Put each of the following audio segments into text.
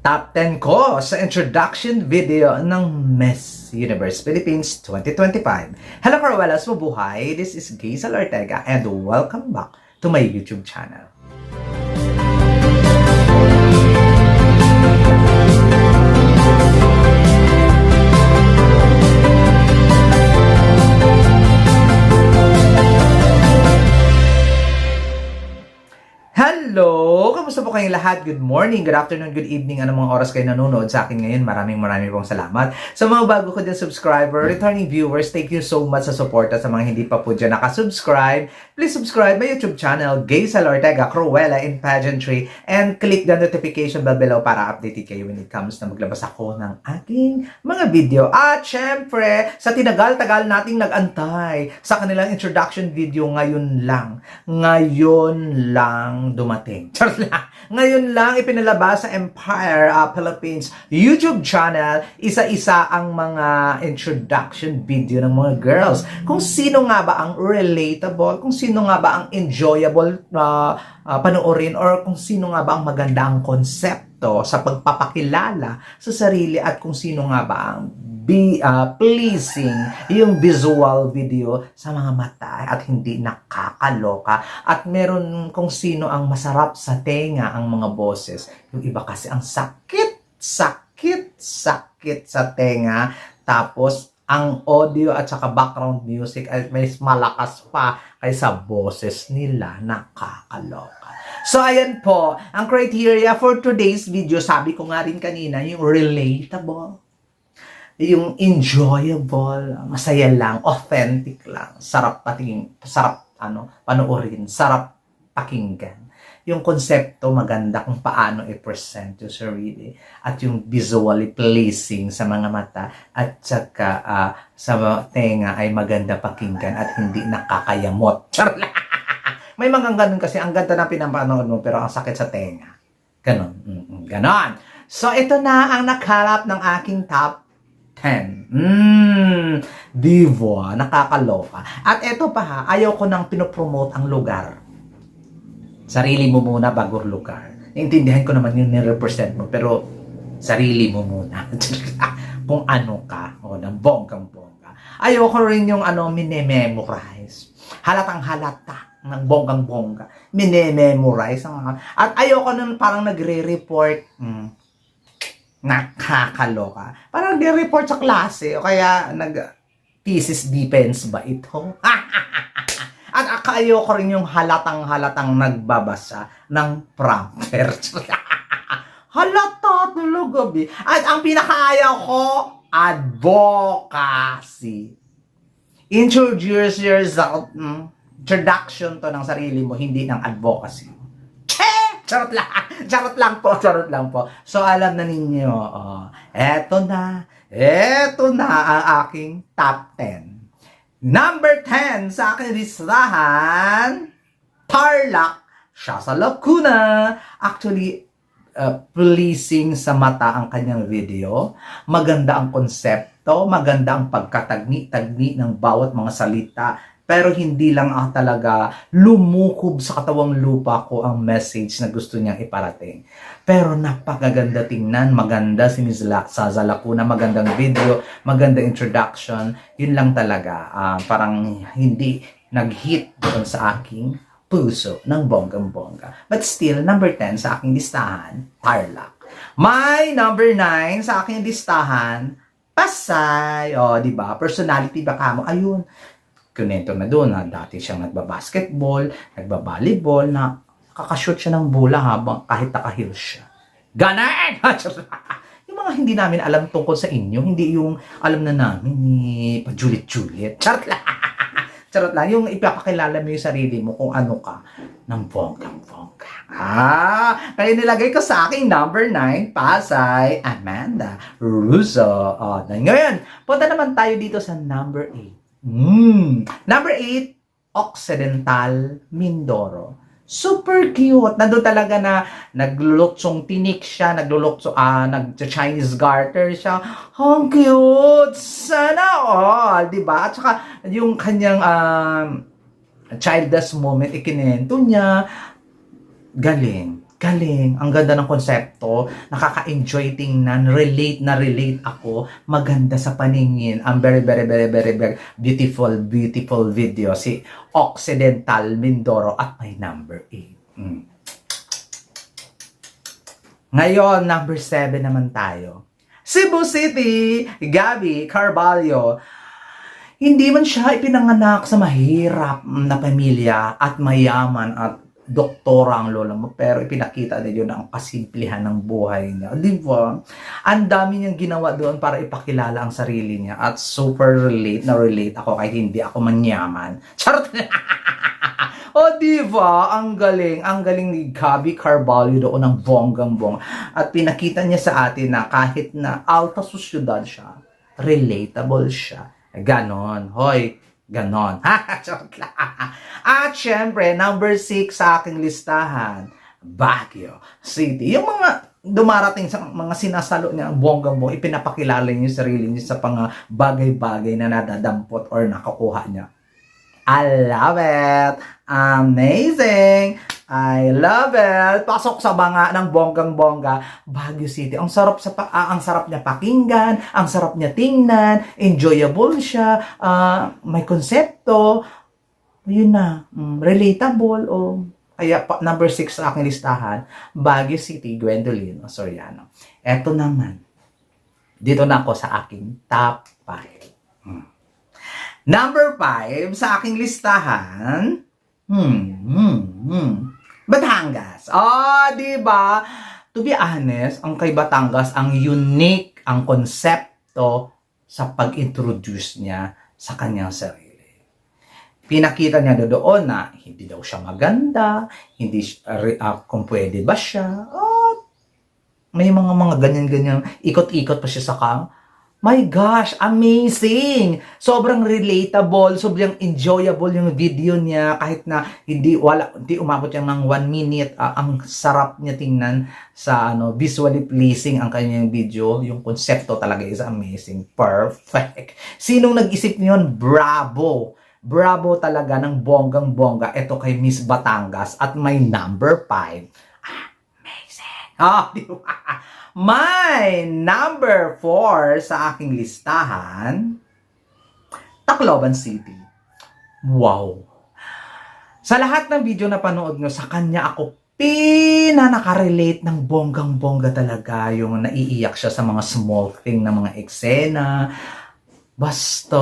Top 10 ko sa introduction video ng Miss Universe Philippines 2025. Hello Caruelas, mabuhay! This is Gazel Ortega and welcome back to my YouTube channel. Hello! Kamusta po kayong lahat? Good morning, good afternoon, good evening. Anong mga oras kayo nanonood sa akin ngayon? Maraming pong salamat. Sa mga bago ko dyan subscriber, returning viewers, thank you so much sa suporta. Sa mga hindi pa po dyan nakasubscribe, please subscribe my YouTube channel, Gazel Ortega, Cruella in Pageantry, and click the notification bell below para updated kayo when it comes na maglabas ako ng aking mga video. At syempre, sa tinagal-tagal nating nag-antay sa kanilang introduction video ngayon lang dumating. Ngayon lang ipinalabas sa Empire Philippines YouTube channel, isa-isa ang mga introduction video ng mga girls. Kung sino nga ba ang relatable, kung sino nga ba ang enjoyable panoorin, or kung sino nga ba ang magandang konsepto sa pagpapakilala sa sarili, at kung sino nga ba ang pleasing yung visual video sa mga mata at hindi nakakaloka, at meron kung sino ang masarap sa tenga ang mga boses. Yung iba kasi ang sakit sa tenga, tapos ang audio at saka background music ay mas malakas pa kaysa boses nila. Nakakaloka. So ayan po ang criteria for today's video. Sabi ko nga rin kanina, yung relatable, yung enjoyable, masaya lang, authentic lang, sarap panoorin, sarap pakinggan. Yung konsepto maganda kung paano i-present yung sarili, at yung visually pleasing sa mga mata, at saka sa tenga ay maganda pakinggan at hindi nakakayamot. May mga ganun kasi, ang ganda ng pinapanood mo pero ang sakit sa tenga. Ganon. Ganon. So ito na ang nakalap ng aking top 10. Diva, nakakaloka. At eto pa ha, ayaw ko nang pinopromote ang lugar. Sarili mo muna bago lugar. Naintindihan ko naman yung nirepresent mo, pero sarili mo muna. Kung ano ka, o ng bonggang-bongga. Ayaw ko rin yung minememorize. Halatang halata ng bonggang-bongga. Minememorize. At ayaw ko nun parang nagre-report. Nakakaloka. Parang nagre-report sa klase, o kaya thesis defense ba ito? At ayaw ko rin yung halatang nagbabasa ng prompter. Halata talaga, bi. At ang pinakaayaw ko, advocacy. Introduce yourself. Introduction to ng sarili mo, hindi ng advocacy. Charot lang po. So alam na ninyo, eto na ang aking top 10. Number 10 sa aking listahan, Tarlac, siya sa Lacuna. Actually, pleasing sa mata ang kanyang video. Maganda ang konsepto, maganda ang pagkatagni-tagni ng bawat mga salita. Pero hindi lang talaga lumukob sa katawang lupa ko ang message na gusto niyang iparating. Pero napakaganda tingnan, maganda si Ms. Saza Lacuna, magandang video, magandang introduction. Yun lang talaga, parang hindi nag-hit doon sa aking puso ng bonggang-bongga. But still, number 10 sa aking listahan, Tarlac. My number 9 sa aking listahan, Pasay. O, diba? Personality baka mo, ayun. Kunento na doon na dati siyang nagbabasketball, nagbabalibol, na kakashoot siya ng bola habang kahit naka-heels siya. Ganon! Yung mga hindi namin alam tungkol sa inyo, hindi yung alam na namin ni pajulit-julit. Charot lang. Yung ipapakilala mo yung sarili mo kung ano ka ng bonggang-bongga. Kaya nilagay ko sa aking number 9, Pasay, Amanda Russo. Ngayon, punta naman tayo dito sa number 8. Number 8, Occidental Mindoro. Super cute. Nandun talaga na naglulutsong tinik siya, nag-Chinese garter siya. Ang cute! Sana all, diba? At saka yung kanyang childless moment, ikinento niya. Galing. Galing. Ang ganda ng konsepto. Nakaka-enjoy tingnan. Relate na relate ako. Maganda sa paningin. Ang very, very, very, very, very beautiful, beautiful video. Si Occidental Mindoro at my number 8. Ngayon, number 7 naman tayo. Cebu City, Gabby Carvalho. Hindi man siya ipinanganak sa mahirap na pamilya at mayaman at doktora ang lola mo, pero ipinakita niya yun ang kasimplihan ng buhay niya. Di ba? Ang dami niyang ginawa doon para ipakilala ang sarili niya at super relate ako kahit hindi ako manyaman. Charot! O, di ba? Ang galing ni Gabby Carvalho doon ng bonggang-bong. At pinakita niya sa atin na kahit na alta sosyudad siya, relatable siya. Ganon. Hoy, ganon. At syempre, number 6 sa aking listahan, Baguio City. Yung mga dumarating sa mga sinasalo niya, ang bonggang-bong, ipinapakilala niya yung sarili niya sa mga bagay-bagay na nadadampot or nakukuha niya. I love it! Amazing! I love it! Pasok sa banga ng bonggang-bongga, Baguio City. Ang sarap ang sarap niya pakinggan, ang sarap niya tingnan, enjoyable siya, may konsepto, yun na, relatable o kaya number 6 sa aking listahan, Baguio City, Gwendolyn Soriano. Eto naman, dito na ako sa aking top 5. Number 5 sa aking listahan, Batangas. Di ba? To be honest, ang kay Batangas, ang unique, ang konsepto sa pag-introduce niya sa kanyang sarili. Pinakita niya doon na hindi daw siya maganda, hindi kung pwede ba siya. May mga ganyan-ganyan, ikot-ikot pa siya sa My gosh, amazing! Sobrang relatable, sobrang enjoyable yung video niya kahit na hindi umabot yan ng 1 minute. Ang sarap niya tingnan sa visually pleasing ang kanyang video. Yung konsepto talaga is amazing. Perfect. Sinong nag-isip niyon? Bravo! Bravo talaga ng bonggang-bongga. Ito kay Miss Batangas at may number 5. Amazing! Di ba? My number 4 sa aking listahan, Tacloban City. Wow! Sa lahat ng video na panood nyo, sa kanya ako nakarelate ng bonggang-bongga talaga. Yung naiiyak siya sa mga small thing na mga eksena. Basta,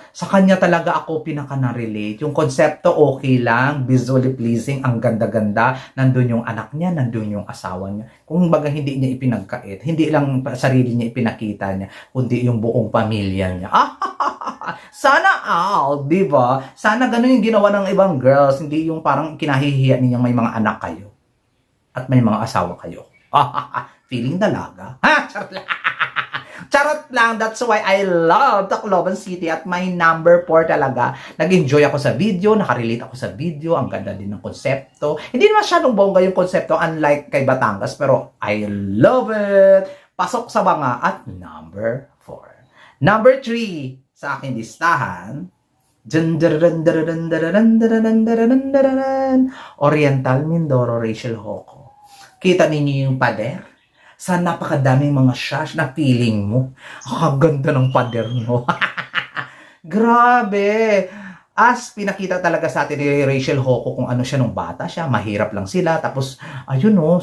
sa kanya talaga ako pinaka-narelate. Yung konsepto okay lang, visually pleasing, ang ganda-ganda. Nandun yung anak niya, nandun yung asawa niya. Kung baga hindi niya ipinagkait, hindi lang sarili niya ipinakita niya, kundi yung buong pamilya niya. Sana all, di ba? Sana ganun yung ginawa ng ibang girls, hindi yung parang kinahihiya ninyang may mga anak kayo at may mga asawa kayo. Feeling dalaga. Charot lang. That's why I love Tacloban City at my number 4 talaga. Nag-enjoy ako sa video, nakarelate ako sa video, ang ganda din ng konsepto. Hindi naman masyadong bongga yung konsepto unlike kay Batangas, pero I love it. Pasok sa banga at number 4. Number 3 sa aking listahan, Oriental Mindoro Rachel Hoco. Kita ninyo yung pader? Sa napakadaming mga shash na feeling mo. Ang ganda ng pader mo. Grabe! As pinakita talaga sa atin ni Rachel Hoco kung ano siya nung bata siya. Mahirap lang sila. Tapos,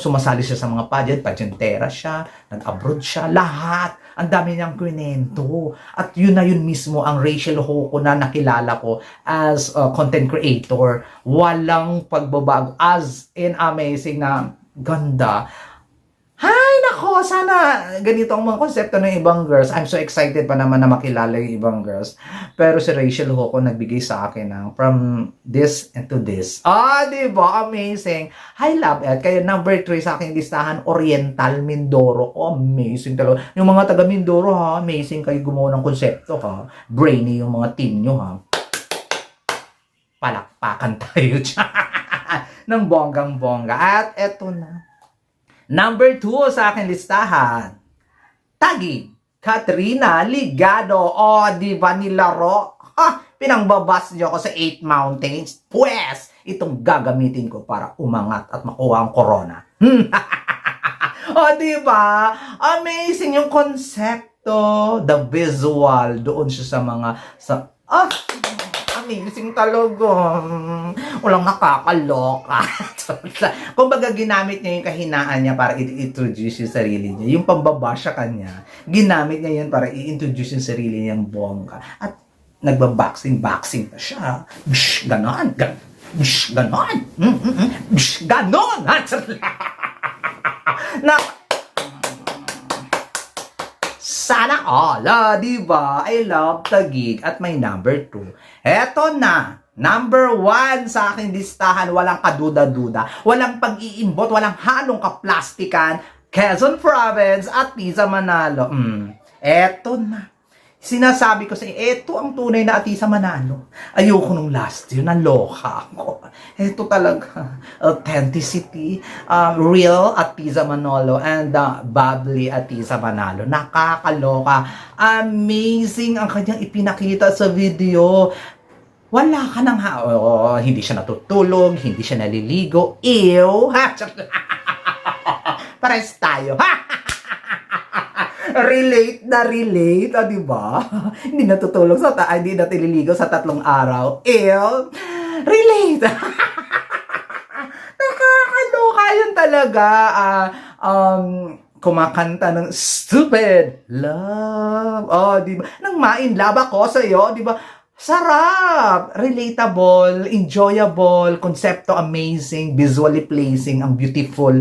sumasali siya sa mga pageantera siya. Nag-abroad siya. Lahat. Ang dami niyang kwento. At yun na yun mismo ang Rachel Hoco na nakilala ko as content creator. Walang pagbabago. As in amazing na ganda. Nako, sana ganito ang mga konsepto ng ibang girls. I'm so excited pa naman na makilala yung ibang girls. Pero si Rachel Hoco nagbigay sa akin ng from this and to this. Diba? Amazing. I love it. Kaya number 3 sa aking listahan, Oriental Mindoro. Amazing talaga. Yung mga taga Mindoro amazing kayo gumawa ng konsepto Brainy yung mga team nyo Palakpakan tayo dyan. Ng bonggang-bongga. At eto na. Number 2 sa aking listahan, Taguig, Katrina Ligado. Di ba nilaro? Pinangbabas niyo ako sa 8 Mountains. Pwes, itong gagamitin ko para umangat at makuha ang corona. O, diba? Amazing yung konsepto, the visual, doon siya sa mga, amazing talaga. Walang nakakaloka. Kumbaga, ginamit niya yung kahinaan niya para i-introduce yung sarili niya. Yung pambabasya kanya, ginamit niya yun para i-introduce yung sarili niyang bongga. At nagbaboxing pa siya. Bish, ganon. Bish, ganon. Bish, ganon. Na, sana all, diba? I love Taguig at may number 2. Eto na, number 1 sa aking listahan, walang kaduda-duda, walang pag-iimbot, walang halong kaplastikan, Quezon Province at Atisa Manalo. Eto na. Sinasabi ko sa inyo, eto ang tunay na Atisa Manalo. Ayoko nung last year, naloka ako. Eto talaga, authenticity, real Atisa Manalo, and bubbly Atisa Manalo. Nakakaloka. Amazing ang kanyang ipinakita sa video. Wala ka nang hindi siya natutulog, hindi siya naliligo. Ew! Pares tayo. Relate, di ba? Hindi natutulog hindi natililigo sa 3 araw. Relate. Nakakaloka yun talaga. Kumakanta ng stupid love. Di ba? Nang ma-in-love ako sa'yo, di ba? Sarap! Relatable, enjoyable, konsepto amazing, visually pleasing, ang beautiful.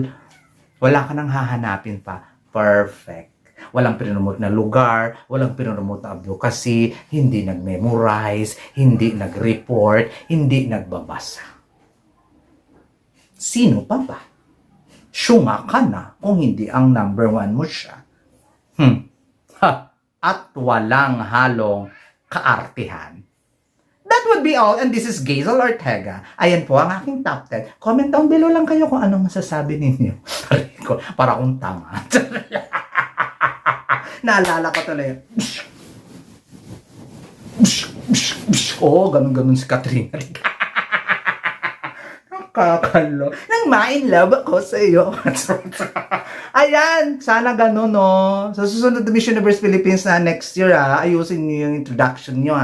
Wala ka nang hahanapin pa. Perfect. Walang pinromote na lugar, walang pinromote na advocacy, hindi nag-memorize, hindi nag-report, hindi nagbabasa. Sino pa ba? Syunga ka na kung hindi ang number 1 mo siya. At walang halong kaartihan. That would be all, and this is Gazel Ortega. Ayan po ang aking top 10. Comment down below lang kayo kung anong masasabi ninyo. Para akong tama. Naalala ko tuloy. Ganun-ganun si Katrina. Nakakalo. Nang ma-in-love ako sa iyo. Ayan, sana ganun, no? Sa susunod na Miss Universe Philippines na next year, ayusin niyo yung introduction niyo,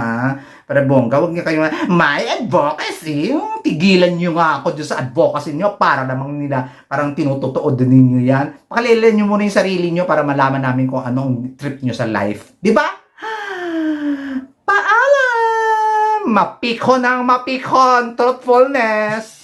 Para bongga, huwag niyo kayo, may advocacy. Tigilan niyo nga ako dyan sa advocacy niyo para namang nila, parang tinututuod din ninyo yan. Pakalilan niyo muna yung sarili niyo para malaman namin kung anong trip niyo sa life. Di ba? Paalam! Mapikon ang mapikon. Truthfulness.